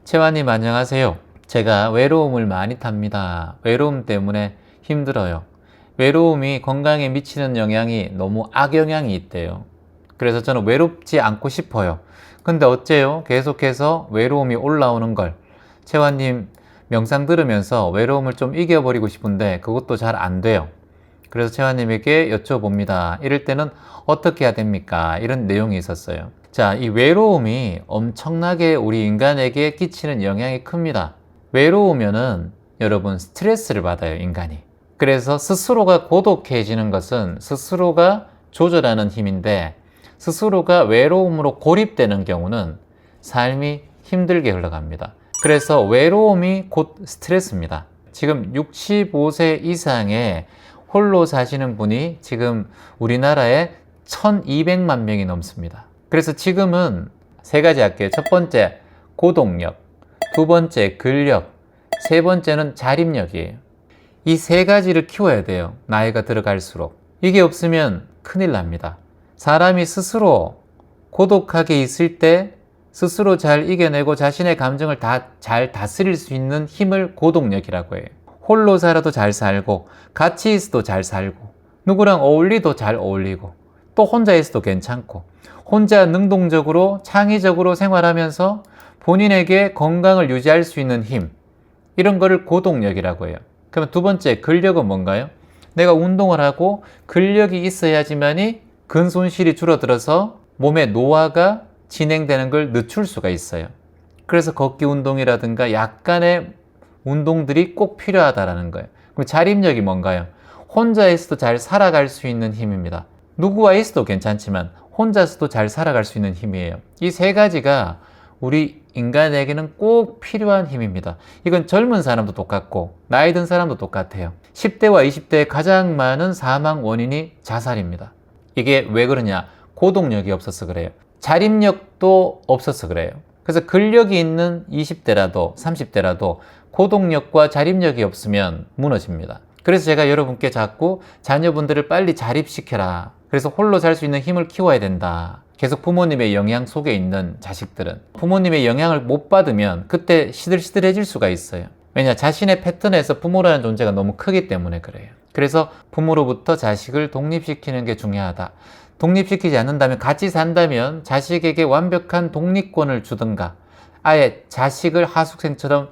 채화님 안녕하세요. 제가 외로움을 많이 탑니다. 외로움 때문에 힘들어요. 외로움이 건강에 미치는 영향이 너무 악영향이 있대요. 그래서 저는 외롭지 않고 싶어요. 근데 어째요? 계속해서 외로움이 올라오는 걸. 채화님 명상 들으면서 외로움을 좀 이겨버리고 싶은데 그것도 잘 안 돼요. 그래서 채화님에게 여쭤봅니다. 이럴 때는 어떻게 해야 됩니까? 이런 내용이 있었어요. 자, 이 외로움이 엄청나게 우리 인간에게 끼치는 영향이 큽니다. 외로우면은 여러분 스트레스를 받아요, 인간이. 그래서 스스로가 고독해지는 것은 스스로가 조절하는 힘인데 스스로가 외로움으로 고립되는 경우는 삶이 힘들게 흘러갑니다. 그래서 외로움이 곧 스트레스입니다. 지금 65세 이상의 홀로 사시는 분이 지금 우리나라에 1200만 명이 넘습니다. 그래서 지금은 세 가지 할게요. 첫 번째, 고독력. 두 번째, 근력. 세 번째는 자립력이에요. 이 세 가지를 키워야 돼요. 나이가 들어갈수록. 이게 없으면 큰일 납니다. 사람이 스스로 고독하게 있을 때 스스로 잘 이겨내고 자신의 감정을 잘 다스릴 수 있는 힘을 고독력이라고 해요. 홀로 살아도 잘 살고 같이 있어도 잘 살고 누구랑 어울리도 잘 어울리고 또 혼자 있어도 괜찮고 혼자 능동적으로 창의적으로 생활하면서 본인에게 건강을 유지할 수 있는 힘, 이런 거를 고독력이라고 해요. 그러면 두 번째, 근력은 뭔가요? 내가 운동을 하고 근력이 있어야지만이 근손실이 줄어들어서 몸의 노화가 진행되는 걸 늦출 수가 있어요. 그래서 걷기 운동이라든가 약간의 운동들이 꼭 필요하다라는 거예요. 그럼 자립력이 뭔가요? 혼자 있어도 잘 살아갈 수 있는 힘입니다. 누구와 있어도 괜찮지만 혼자서도 잘 살아갈 수 있는 힘이에요. 이 세 가지가 우리 인간에게는 꼭 필요한 힘입니다. 이건 젊은 사람도 똑같고 나이 든 사람도 똑같아요. 10대와 20대의 가장 많은 사망 원인이 자살입니다. 이게 왜 그러냐? 고독력이 없어서 그래요. 자립력도 없어서 그래요. 그래서 근력이 있는 20대라도 30대라도 고독력과 자립력이 없으면 무너집니다. 그래서 제가 여러분께 자꾸 자녀분들을 빨리 자립시켜라. 그래서 홀로 살 수 있는 힘을 키워야 된다. 계속 부모님의 영향 속에 있는 자식들은 부모님의 영향을 못 받으면 그때 시들시들해질 수가 있어요. 왜냐? 자신의 패턴에서 부모라는 존재가 너무 크기 때문에 그래요. 그래서 부모로부터 자식을 독립시키는 게 중요하다. 독립시키지 않는다면, 같이 산다면 자식에게 완벽한 독립권을 주든가 아예 자식을 하숙생처럼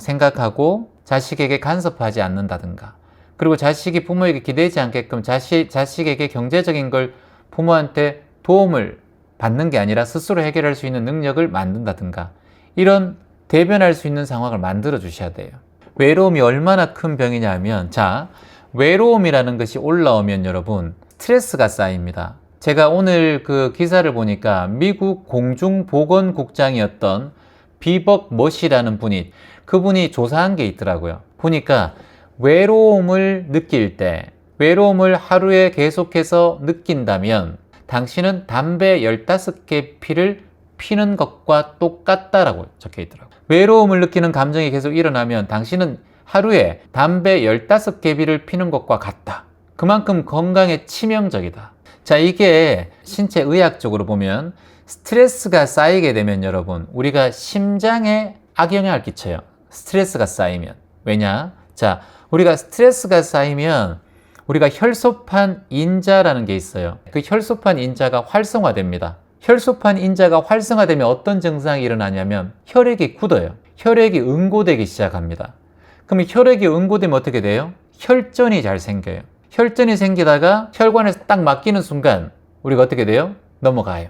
생각하고 자식에게 간섭하지 않는다든가, 그리고 자식이 부모에게 기대지 않게끔 자식에게 경제적인 걸 부모한테 도움을 받는 게 아니라 스스로 해결할 수 있는 능력을 만든다든가, 이런 대변할 수 있는 상황을 만들어 주셔야 돼요. 외로움이 얼마나 큰 병이냐 하면, 자, 외로움이라는 것이 올라오면 여러분 스트레스가 쌓입니다. 제가 오늘 그 기사를 보니까 미국 공중보건국장이었던 비벅 머시라는 분이, 그분이 조사한 게 있더라고요. 보니까 외로움을 느낄 때, 외로움을 하루에 계속해서 느낀다면 당신은 담배 15개 피를 피는 것과 똑같다라고 적혀 있더라고요. 외로움을 느끼는 감정이 계속 일어나면 당신은 하루에 담배 15개 피를 피는 것과 같다. 그만큼 건강에 치명적이다. 자, 이게 신체 의학적으로 보면 스트레스가 쌓이게 되면 여러분, 우리가 심장에 악영향을 끼쳐요. 스트레스가 쌓이면. 왜냐? 자, 우리가 스트레스가 쌓이면 우리가 혈소판 인자라는 게 있어요. 그 혈소판 인자가 활성화됩니다. 혈소판 인자가 활성화되면 어떤 증상이 일어나냐면 혈액이 굳어요. 혈액이 응고되기 시작합니다. 그럼 혈액이 응고되면 어떻게 돼요? 혈전이 잘 생겨요. 혈전이 생기다가 혈관에서 딱 막히는 순간 우리가 어떻게 돼요? 넘어가요.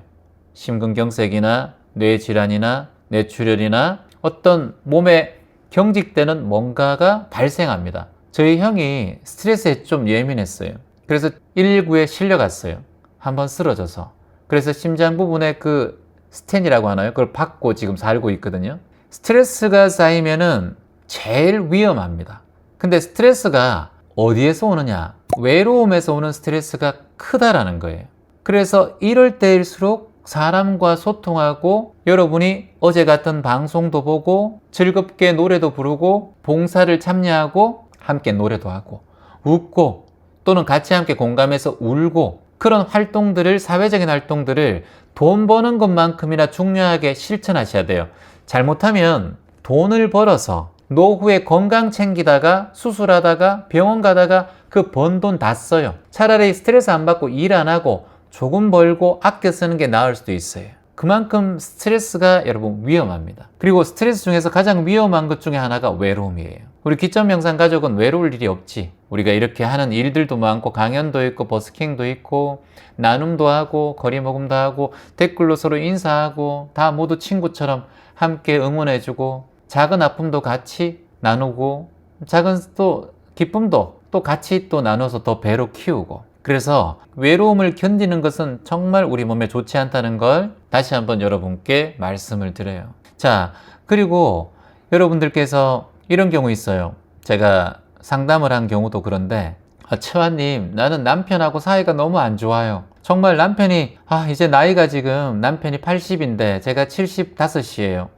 심근경색이나 뇌질환이나 뇌출혈이나 어떤 몸에 경직되는 뭔가가 발생합니다. 저희 형이 스트레스에 좀 예민했어요. 그래서 119에 실려갔어요. 한번 쓰러져서. 그래서 심장 부분에 그 스텐이라고 하나요? 그걸 받고 지금 살고 있거든요. 스트레스가 쌓이면은 제일 위험합니다. 근데 스트레스가 어디에서 오느냐? 외로움에서 오는 스트레스가 크다라는 거예요. 그래서 이럴 때일수록 사람과 소통하고, 여러분이 어제 같은 방송도 보고 즐겁게 노래도 부르고 봉사를 참여하고 함께 노래도 하고 웃고 또는 같이 함께 공감해서 울고, 그런 활동들을, 사회적인 활동들을 돈 버는 것만큼이나 중요하게 실천하셔야 돼요. 잘못하면 돈을 벌어서 노후에 건강 챙기다가 수술하다가 병원 가다가 그 번 돈 다 써요. 차라리 스트레스 안 받고 일 안 하고 조금 벌고 아껴 쓰는 게 나을 수도 있어요. 그만큼 스트레스가 여러분 위험합니다. 그리고 스트레스 중에서 가장 위험한 것 중에 하나가 외로움이에요. 우리 기점명상 가족은 외로울 일이 없지. 우리가 이렇게 하는 일들도 많고 강연도 있고 버스킹도 있고 나눔도 하고 거리모금도 하고 댓글로 서로 인사하고 다 모두 친구처럼 함께 응원해주고 작은 아픔도 같이 나누고 작은 또 기쁨도 또 같이 또 나눠서 더 배로 키우고, 그래서 외로움을 견디는 것은 정말 우리 몸에 좋지 않다는 걸 다시 한번 여러분께 말씀을 드려요. 자, 그리고 여러분들께서 이런 경우 있어요. 제가 상담을 한 경우도 그런데, 최환님, 나는 남편하고 사이가 너무 안 좋아요. 정말 남편이 이제 나이가 지금 남편이 80인데 제가 75이에요.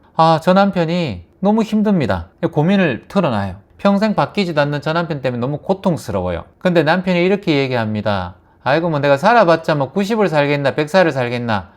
저 남편이 너무 힘듭니다. 고민을 털어놔요. 평생 바뀌지도 않는 저 남편 때문에 너무 고통스러워요. 근데 남편이 이렇게 얘기합니다. 아이고 뭐 내가 살아봤자 뭐 90을 살겠나 100살을 살겠나,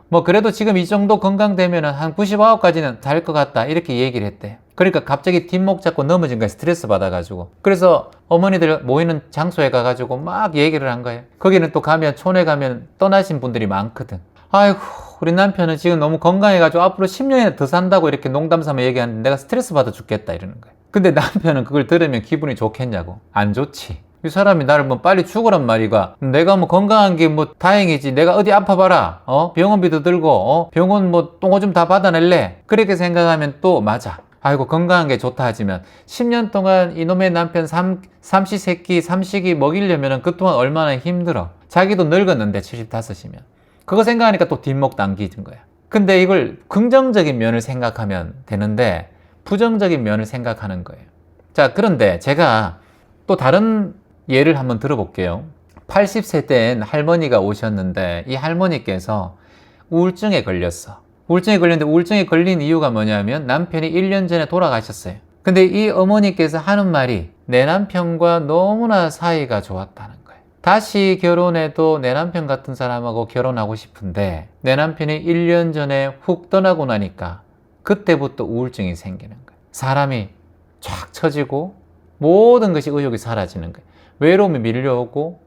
뭐 그래도 지금 이 정도 건강되면 한 99까지는 살 것 같다, 이렇게 얘기를 했대요. 그러니까 갑자기 뒷목 잡고 넘어진 거예요. 스트레스 받아가지고. 그래서 어머니들 모이는 장소에 가가지고 막 얘기를 한 거예요. 거기는 또 가면, 촌에 가면 떠나신 분들이 많거든. 아이고 우리 남편은 지금 너무 건강해가지고 앞으로 10년이나 더 산다고 이렇게 농담 삼아 얘기하는데 내가 스트레스 받아 죽겠다 이러는 거예요. 근데 남편은 그걸 들으면 기분이 좋겠냐고. 안 좋지. 이 사람이 나를 뭐 빨리 죽으란 말이가. 내가 뭐 건강한 게 뭐 다행이지. 내가 어디 아파봐라. 병원비도 들고, 병원 뭐 똥오줌 다 받아낼래. 그렇게 생각하면 또 맞아. 아이고 건강한 게 좋다 하지만 10년 동안 이놈의 남편 삼시세끼 삼식이 먹이려면 그동안 얼마나 힘들어. 자기도 늙었는데 75이면. 그거 생각하니까 또 뒷목 당기는 거야. 근데 이걸 긍정적인 면을 생각하면 되는데 부정적인 면을 생각하는 거예요. 자, 그런데 제가 또 다른 예를 한번 들어볼게요. 80세 된 할머니가 오셨는데 이 할머니께서 우울증에 걸렸어. 우울증에 걸렸는데 우울증에 걸린 이유가 뭐냐면 남편이 1년 전에 돌아가셨어요. 근데 이 어머니께서 하는 말이 내 남편과 너무나 사이가 좋았다는 거예요. 다시 결혼해도 내 남편 같은 사람하고 결혼하고 싶은데 내 남편이 1년 전에 훅 떠나고 나니까 그때부터 우울증이 생기는 거예요. 사람이 쫙 처지고 모든 것이 의욕이 사라지는 거예요. 외로움이 밀려오고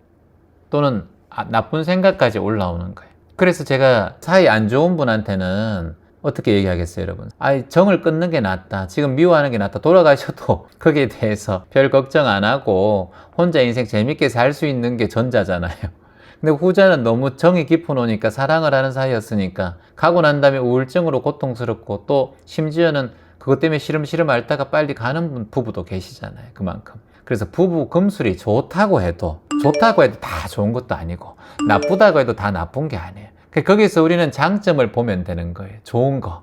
또는 나쁜 생각까지 올라오는 거예요. 그래서 제가 사이 안 좋은 분한테는 어떻게 얘기하겠어요, 여러분? 정을 끊는 게 낫다. 지금 미워하는 게 낫다. 돌아가셔도 거기에 대해서 별 걱정 안 하고 혼자 인생 재밌게 살 수 있는 게 전자잖아요. 근데 후자는 너무 정이 깊어놓으니까 사랑을 하는 사이였으니까 가고 난 다음에 우울증으로 고통스럽고 또 심지어는 그것 때문에 시름시름 앓다가 빨리 가는 부부도 계시잖아요. 그만큼. 그래서 부부 금술이 좋다고 해도 다 좋은 것도 아니고 나쁘다고 해도 다 나쁜 게 아니에요. 거기서 우리는 장점을 보면 되는 거예요. 좋은 거.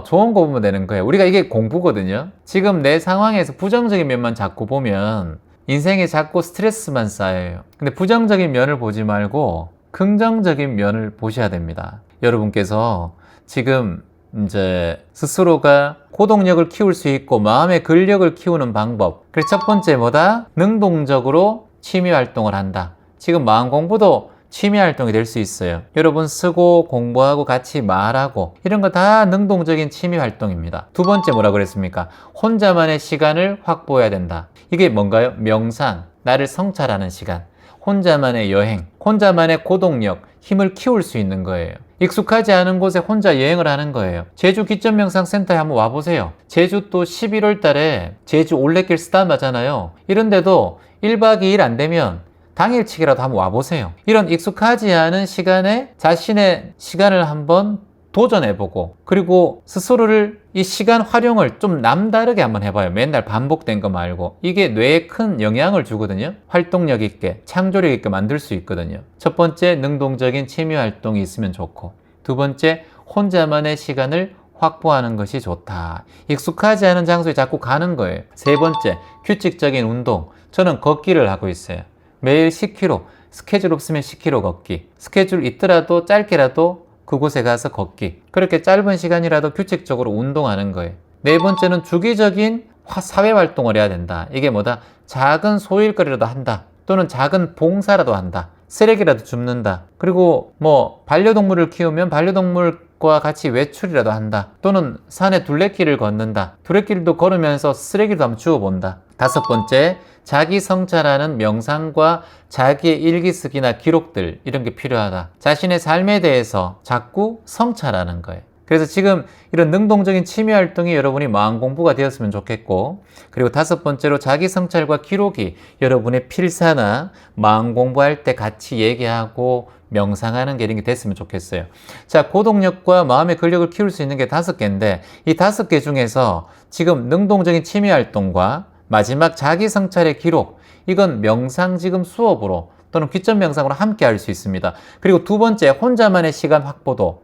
좋은 거 보면 되는 거예요. 우리가 이게 공부거든요. 지금 내 상황에서 부정적인 면만 자꾸 보면 인생에 자꾸 스트레스만 쌓여요. 근데 부정적인 면을 보지 말고 긍정적인 면을 보셔야 됩니다. 여러분께서 지금 이제 스스로가 고동력을 키울 수 있고 마음의 근력을 키우는 방법. 그래서 첫 번째 뭐다? 능동적으로 취미 활동을 한다. 지금 마음 공부도 취미 활동이 될 수 있어요. 여러분 쓰고 공부하고 같이 말하고 이런 거 다 능동적인 취미 활동입니다. 두 번째 뭐라 그랬습니까? 혼자만의 시간을 확보해야 된다. 이게 뭔가요? 명상, 나를 성찰하는 시간, 혼자만의 여행, 혼자만의 고동력, 힘을 키울 수 있는 거예요. 익숙하지 않은 곳에 혼자 여행을 하는 거예요. 제주 기점명상센터에 한번 와보세요. 제주 또 11월 달에 제주 올레길 쓰다마잖아요. 이런데도 1박 2일 안 되면 당일치기라도 한번 와보세요. 이런 익숙하지 않은 시간에 자신의 시간을 한번 도전해보고 그리고 스스로를 이 시간 활용을 좀 남다르게 한번 해봐요. 맨날 반복된 거 말고. 이게 뇌에 큰 영향을 주거든요. 활동력 있게 창조력 있게 만들 수 있거든요. 첫 번째 능동적인 취미 활동이 있으면 좋고 두 번째 혼자만의 시간을 확보하는 것이 좋다. 익숙하지 않은 장소에 자꾸 가는 거예요. 세 번째 규칙적인 운동. 저는 걷기를 하고 있어요. 매일 10km, 스케줄 없으면 10km 걷기. 스케줄 있더라도 짧게라도 그곳에 가서 걷기. 그렇게 짧은 시간이라도 규칙적으로 운동하는 거예요. 네 번째는 주기적인 사회활동을 해야 된다. 이게 뭐다? 작은 소일거리라도 한다. 또는 작은 봉사라도 한다. 쓰레기라도 줍는다. 그리고 뭐 반려동물을 키우면 반려동물 가족과 같이 외출이라도 한다. 또는 산에 둘레길을 걷는다. 둘레길도 걸으면서 쓰레기도 한번 주워본다. 5번째, 자기 성찰하는 명상과 자기의 일기 쓰기나 기록들, 이런 게 필요하다. 자신의 삶에 대해서 자꾸 성찰하는 거예요. 그래서 지금 이런 능동적인 취미 활동이 여러분이 마음 공부가 되었으면 좋겠고, 그리고 5번째로 자기 성찰과 기록이 여러분의 필사나 마음 공부할 때 같이 얘기하고 명상하는 게 이런 게 됐으면 좋겠어요. 자, 고동력과 마음의 근력을 키울 수 있는 게 5개인데, 이 5개 중에서 지금 능동적인 취미 활동과 마지막 자기 성찰의 기록, 이건 명상 지금 수업으로 또는 귀점 명상으로 함께 할 수 있습니다. 그리고 2번째, 혼자만의 시간 확보도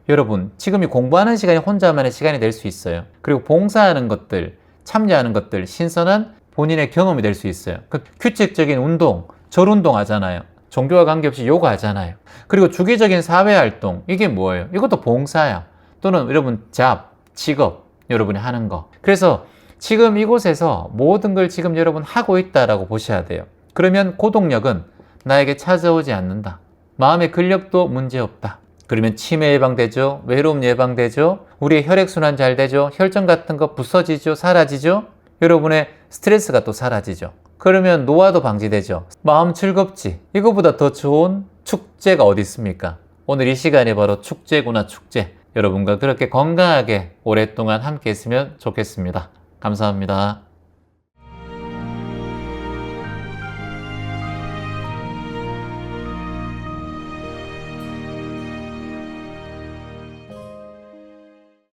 여러분, 지금 이 공부하는 시간이 혼자만의 시간이 될 수 있어요. 그리고 봉사하는 것들, 참여하는 것들, 신선한 본인의 경험이 될 수 있어요. 그 규칙적인 운동, 절 운동 하잖아요. 종교와 관계없이 요가 하잖아요. 그리고 주기적인 사회활동, 이게 뭐예요? 이것도 봉사야. 또는 여러분 직업, 여러분이 하는 거. 그래서 지금 이곳에서 모든 걸 지금 여러분 하고 있다라고 보셔야 돼요. 그러면 고동력은 나에게 찾아오지 않는다. 마음의 근력도 문제없다. 그러면 치매 예방되죠. 외로움 예방되죠. 우리의 혈액순환 잘 되죠. 혈전 같은 거 부서지죠. 사라지죠. 여러분의 스트레스가 또 사라지죠. 그러면 노화도 방지되죠. 마음 즐겁지. 이거보다 더 좋은 축제가 어디 있습니까? 오늘 이 시간이 바로 축제구나, 축제. 여러분과 그렇게 건강하게 오랫동안 함께 했으면 좋겠습니다. 감사합니다.